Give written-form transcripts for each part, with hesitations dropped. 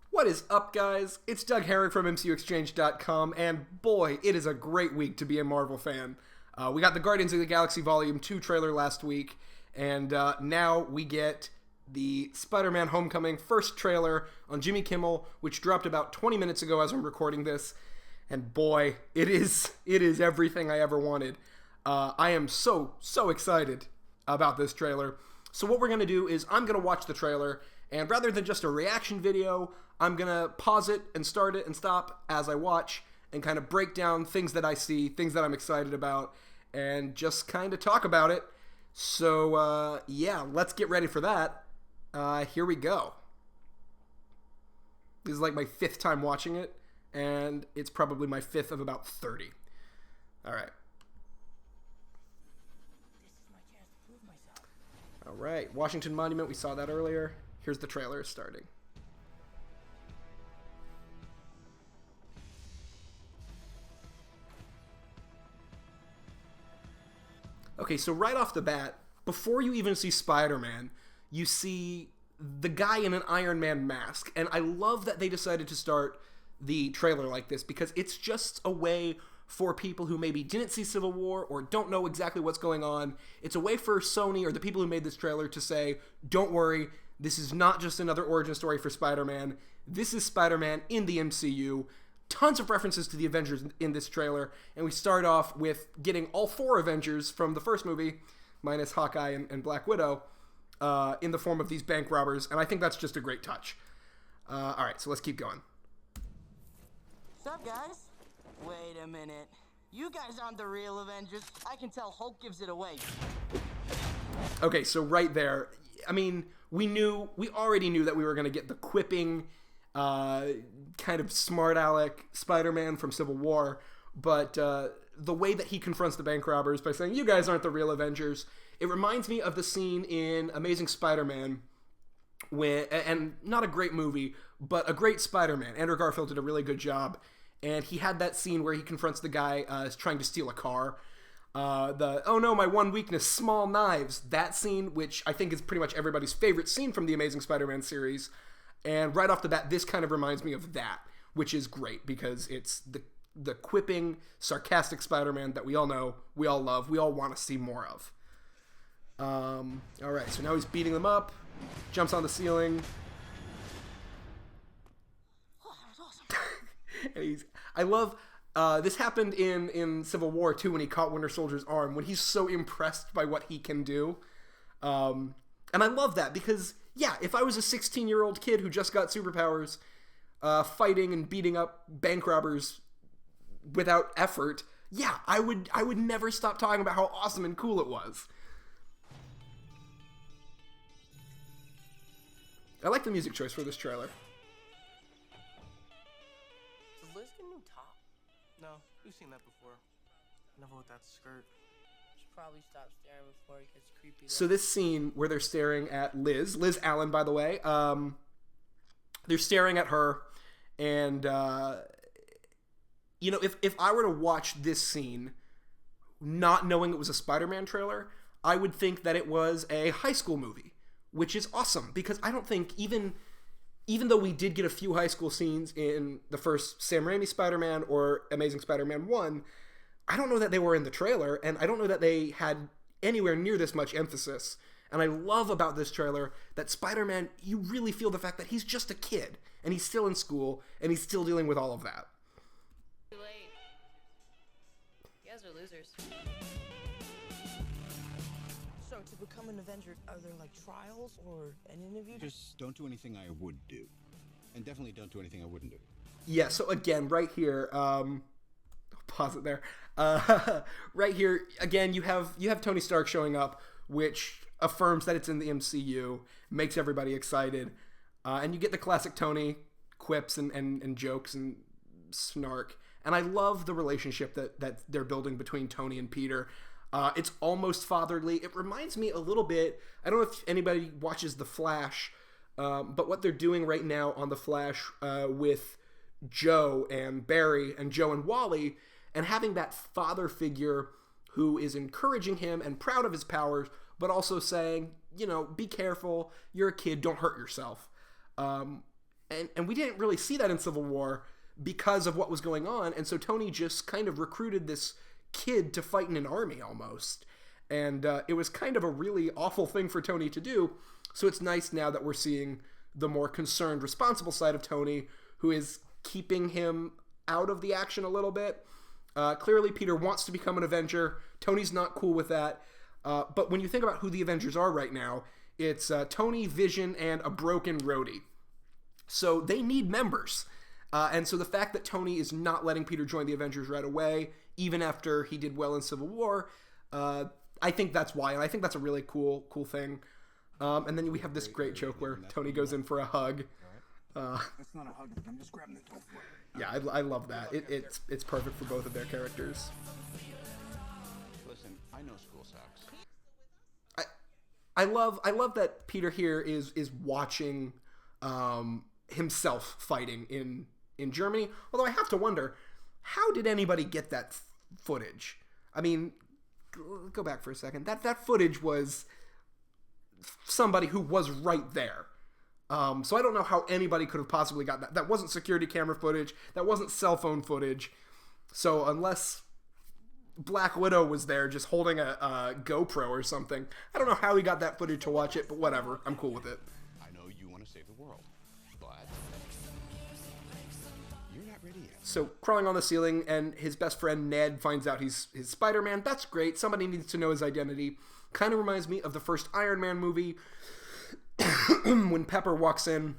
What is up, guys? It's Doug Herrick from MCUExchange.com, and boy, it is a great week to be a Marvel fan. We got the Guardians of the Galaxy Volume 2 trailer last week, and now we get the Spider-Man Homecoming first trailer on Jimmy Kimmel, which dropped about 20 minutes ago as I'm recording this, and boy, it is everything I ever wanted. I am so excited about this trailer. So what we're going to do is I'm going to watch the trailer, and rather than just a reaction video, I'm going to pause it and start it and stop as I watch and kind of break down things that I see, things that I'm excited about, and just kind of talk about it. So, yeah, let's get ready for that. Here we go. This is like my 5th time watching it, and it's probably my 5th of about 30. All right. All right, Washington Monument, we saw that earlier. Here's the trailer starting. Okay, so right off the bat, before you even see Spider-Man, you see the guy in an Iron Man mask. And I love that they decided to start the trailer like this because it's just a way for people who maybe didn't see Civil War or don't know exactly what's going on. It's a way for Sony or the people who made this trailer to say, don't worry, this is not just another origin story for Spider-Man. This is Spider-Man in the MCU. Tons of references to the Avengers in this trailer, and we start off with getting all 4 Avengers from the first movie, minus Hawkeye and Black Widow, in the form of these bank robbers, and I think that's just a great touch. Alright, so let's keep going. What's up, guys? Wait a minute. You guys aren't the real Avengers. I can tell Hulk gives it away. Okay, so right there, I mean, we already knew that we were going to get the quipping, kind of smart aleck Spider-Man from Civil War, but the way that he confronts the bank robbers by saying, you guys aren't the real Avengers, it reminds me of the scene in Amazing Spider-Man, and not a great movie, but a great Spider-Man. Andrew Garfield did a really good job, and he had that scene where he confronts the guy trying to steal a car. Oh no, my one weakness, small knives. That scene, which I think is pretty much everybody's favorite scene from the Amazing Spider-Man series. And right off the bat, this kind of reminds me of that, which is great because it's the quipping, sarcastic Spider-Man that we all know, we all love, we all want to see more of. Alright, so now he's beating them up, jumps on the ceiling. Oh, that was awesome. And I love, this happened in Civil War too when he caught Winter Soldier's arm, when he's so impressed by what he can do. And I love that because, yeah, if I was a 16-year-old kid who just got superpowers, fighting and beating up bank robbers without effort, yeah, I would never stop talking about how awesome and cool it was. I like the music choice for this trailer. Does Liz get a new top? No, we've seen that before. Never with that skirt. Should probably stop staring before it gets creepy. So this scene where they're staring at Liz Allen, by the way, they're staring at her, and you know, if I were to watch this scene, not knowing it was a Spider-Man trailer, I would think that it was a high school movie, which is awesome because I don't think even though we did get a few high school scenes in the first Sam Raimi Spider-Man or Amazing Spider-Man 1, I don't know that they were in the trailer, and I don't know that they had anywhere near this much emphasis. And I love about this trailer that Spider-Man, you really feel the fact that he's just a kid, and he's still in school, and he's still dealing with all of that. Too late. You guys are losers. So, to become an Avenger, are there like trials or an interview? Just don't do anything I would do. And definitely don't do anything I wouldn't do. Yeah, so again, right here, pause it there. Right here, again, you have Tony Stark showing up, which affirms that it's in the MCU, makes everybody excited, and you get the classic Tony quips and jokes and snark. And I love the relationship that they're building between Tony and Peter. It's almost fatherly. It reminds me a little bit, I don't know if anybody watches The Flash, but what they're doing right now on The Flash with Joe and Barry and Joe and Wally, and having that father figure who is encouraging him and proud of his powers, but also saying, be careful. You're a kid. Don't hurt yourself. And we didn't really see that in Civil War because of what was going on. And so Tony just kind of recruited this kid to fight in an army almost. And it was kind of a really awful thing for Tony to do. So it's nice now that we're seeing the more concerned, responsible side of Tony, who is keeping him out of the action a little bit. Clearly, Peter wants to become an Avenger. Tony's not cool with that. But when you think about who the Avengers are right now, it's Tony, Vision, and a broken Rhodey. So they need members. And so the fact that Tony is not letting Peter join the Avengers right away, even after he did well in Civil War, I think that's why. And I think that's a really cool thing. And then we have this great joke where Tony goes in for a hug. That's not a hug. I'm just grabbing the door. Yeah, I love that. It's perfect for both of their characters. Listen, I know school sucks. I love that Peter here is watching himself fighting in Germany. Although I have to wonder, how did anybody get that footage? I mean, go back for a second. That footage was somebody who was right there. So I don't know how anybody could have possibly got that. That wasn't security camera footage. That wasn't cell phone footage. So unless Black Widow was there just holding a GoPro or something, I don't know how he got that footage to watch it, but whatever. I'm cool with it. I know you want to save the world, but you're not ready yet. So crawling on the ceiling, and his best friend Ned finds out he's Spider-Man. That's great. Somebody needs to know his identity. Kind of reminds me of the first Iron Man movie, when Pepper walks in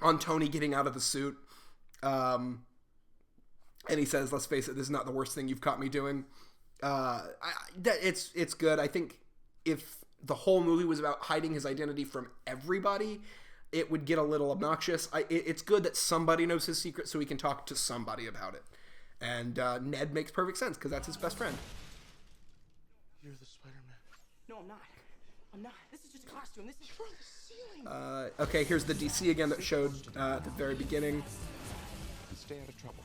on Tony getting out of the suit, and he says, let's face it, this is not the worst thing you've caught me doing. It's good. I think if the whole movie was about hiding his identity from everybody, it would get a little obnoxious. It's good that somebody knows his secret so he can talk to somebody about it. And Ned makes perfect sense because that's his best friend. You're the Spider-Man. No, I'm not. I'm not. This is just a costume. This is from the ceiling. Okay, here's the DC again that showed at the very beginning. And stay out of trouble.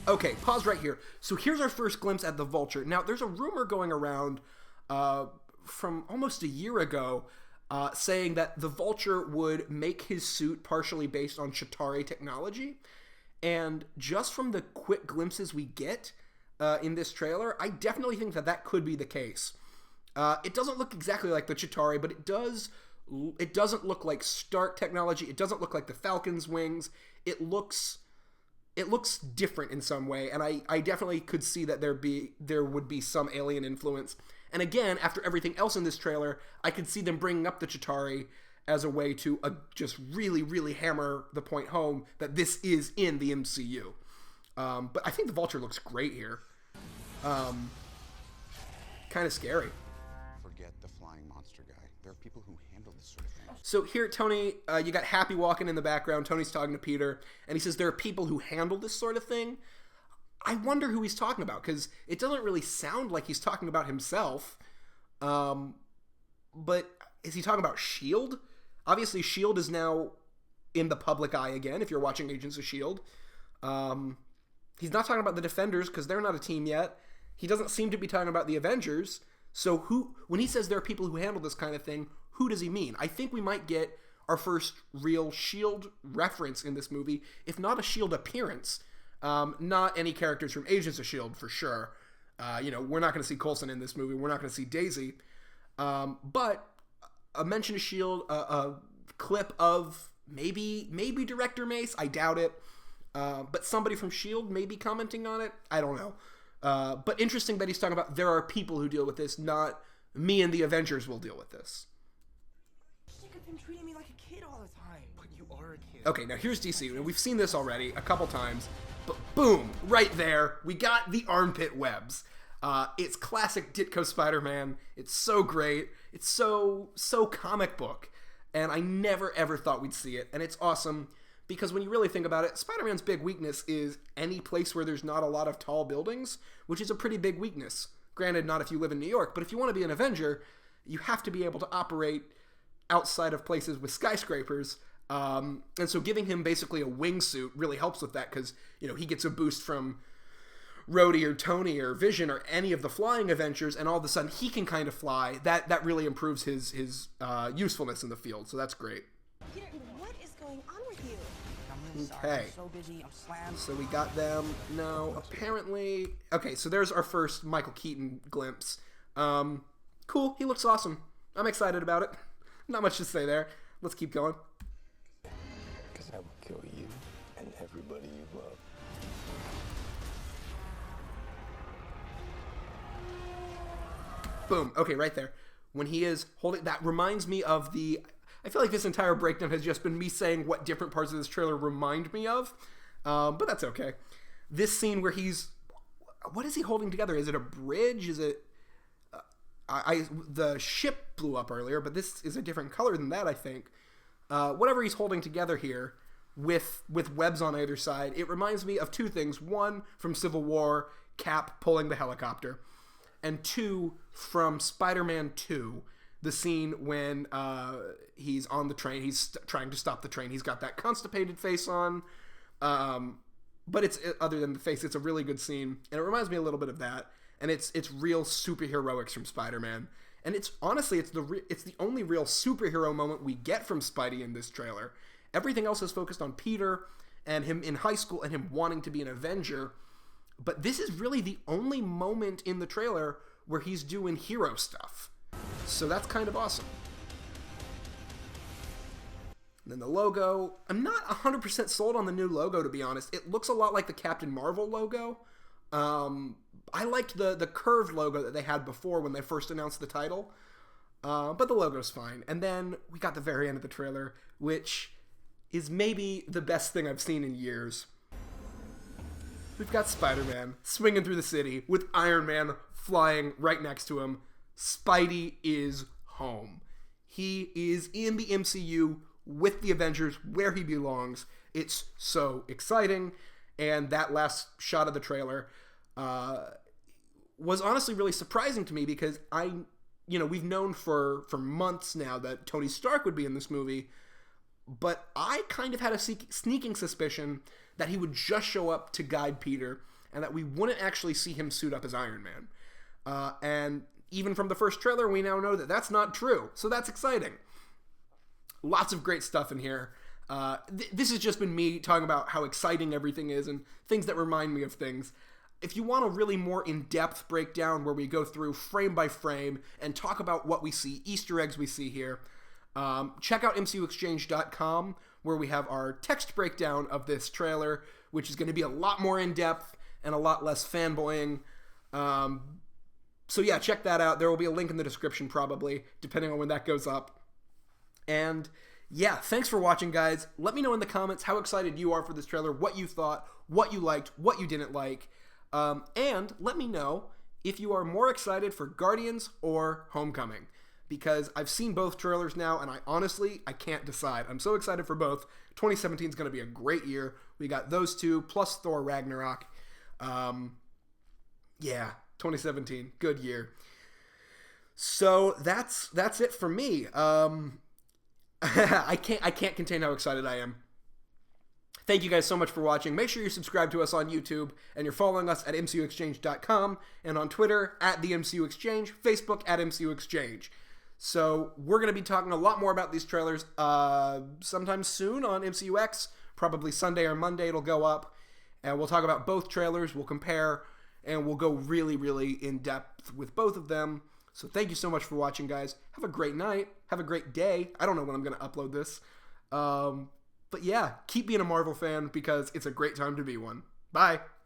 Okay, pause right here. So here's our first glimpse at the Vulture. Now, there's a rumor going around from almost a year ago saying that the Vulture would make his suit partially based on Chitauri technology. And just from the quick glimpses we get in this trailer, I definitely think that could be the case. It doesn't look exactly like the Chitauri, but it doesn't look like Stark technology. It doesn't look like the Falcon's wings. It looks different in some way, and I definitely could see that there would be some alien influence. And again, after everything else in this trailer, I could see them bringing up the Chitauri as a way to just really, really hammer the point home that this is in the MCU. But I think the Vulture looks great here. Kind of scary. Forget the flying monster guy. There are people who handle this sort of thing. So here, Tony, you got Happy walking in the background. Tony's talking to Peter, and he says there are people who handle this sort of thing. I wonder who he's talking about, because it doesn't really sound like he's talking about himself. But is he talking about S.H.I.E.L.D.? Obviously, S.H.I.E.L.D. is now in the public eye again, if you're watching Agents of S.H.I.E.L.D. He's not talking about the Defenders, because they're not a team yet. He doesn't seem to be talking about the Avengers. So when he says there are people who handle this kind of thing, who does he mean? I think we might get our first real S.H.I.E.L.D. reference in this movie, if not a S.H.I.E.L.D. appearance. Not any characters from Agents of S.H.I.E.L.D. for sure. We're not going to see Coulson in this movie. We're not going to see Daisy. But a mention of S.H.I.E.L.D., a clip of maybe Director Mace. I doubt it. But somebody from S.H.I.E.L.D. may be commenting on it. I don't know. But interesting that he's talking about there are people who deal with this, not me and the Avengers will deal with this. Sick of him treating me like a kid all the time. But you are a kid. Okay, now here's DC. And we've seen this already a couple times, but boom, right there, we got the armpit webs. It's classic Ditko Spider-Man. It's so great. It's so comic book. And I never ever thought we'd see it. And it's awesome because when you really think about it, Spider-Man's big weakness is any place where there's not a lot of tall buildings, which is a pretty big weakness. Granted, not if you live in New York, but if you want to be an Avenger, you have to be able to operate outside of places with skyscrapers. And so giving him basically a wingsuit really helps with that because, he gets a boost from Rhodey or Tony or Vision or any of the flying Avengers, and all of a sudden he can kind of fly. That really improves his usefulness in the field, so that's great. Peter, what is going on with you? I'm really sorry. Okay. I'm so busy. I'm slammed. So we got them. No, apparently... Okay, so there's our first Michael Keaton glimpse. Cool, he looks awesome. I'm excited about it. Not much to say there. Let's keep going. Because I will kill you and everybody you love. Boom. Okay, right there. When he is holding... That reminds me of the... I feel like this entire breakdown has just been me saying what different parts of this trailer remind me of. But that's okay. This scene where he's... What is he holding together? Is it a bridge? Is it... the ship blew up earlier, but this is a different color than that, I think. Whatever he's holding together here with webs on either side, it reminds me of two things. One, from Civil War, Cap pulling the helicopter. And two, from Spider-Man 2, the scene when he's on the train. He's trying to stop the train. He's got that constipated face on. But it's other than the face, it's a really good scene. And it reminds me a little bit of that. And it's real superheroics from Spider-Man. And it's honestly, it's the only real superhero moment we get from Spidey in this trailer. Everything else is focused on Peter and him in high school and him wanting to be an Avenger. But this is really the only moment in the trailer where he's doing hero stuff. So that's kind of awesome. And then the logo. I'm not 100% sold on the new logo, to be honest. It looks a lot like the Captain Marvel logo. I liked the curved logo that they had before when they first announced the title. But the logo's fine. And then we got the very end of the trailer, which is maybe the best thing I've seen in years. We've got Spider-Man swinging through the city with Iron Man flying right next to him. Spidey is home. He is in the MCU with the Avengers where he belongs. It's so exciting. And that last shot of the trailer was honestly really surprising to me because we've known for months now that Tony Stark would be in this movie, but I kind of had a sneaking suspicion that he would just show up to guide Peter and that we wouldn't actually see him suit up as Iron Man. And even from the first trailer, we now know that that's not true, so that's exciting. Lots of great stuff in here. This has just been me talking about how exciting everything is and things that remind me of things. If you want a really more in-depth breakdown where we go through frame by frame and talk about what we see, Easter eggs we see here, check out MCUexchange.com where we have our text breakdown of this trailer, which is going to be a lot more in-depth and a lot less fanboying. So yeah, check that out. There will be a link in the description probably, depending on when that goes up. And yeah, thanks for watching, guys. Let me know in the comments how excited you are for this trailer, what you thought, what you liked, what you didn't like. And let me know if you are more excited for Guardians or Homecoming, because I've seen both trailers now, and I can't decide. I'm so excited for both. 2017 is going to be a great year. We got those two, plus Thor Ragnarok. Yeah, 2017, good year. So that's it for me. I can't contain how excited I am. Thank you guys so much for watching. Make sure you subscribe to us on YouTube, and you're following us at MCUexchange.com, and on Twitter, at the MCU Exchange, Facebook, at MCU Exchange. So we're going to be talking a lot more about these trailers sometime soon on MCUX. Probably Sunday or Monday it'll go up, and we'll talk about both trailers, we'll compare, and we'll go really, really in-depth with both of them. So thank you so much for watching, guys. Have a great night. Have a great day. I don't know when I'm going to upload this. But yeah, keep being a Marvel fan because it's a great time to be one. Bye.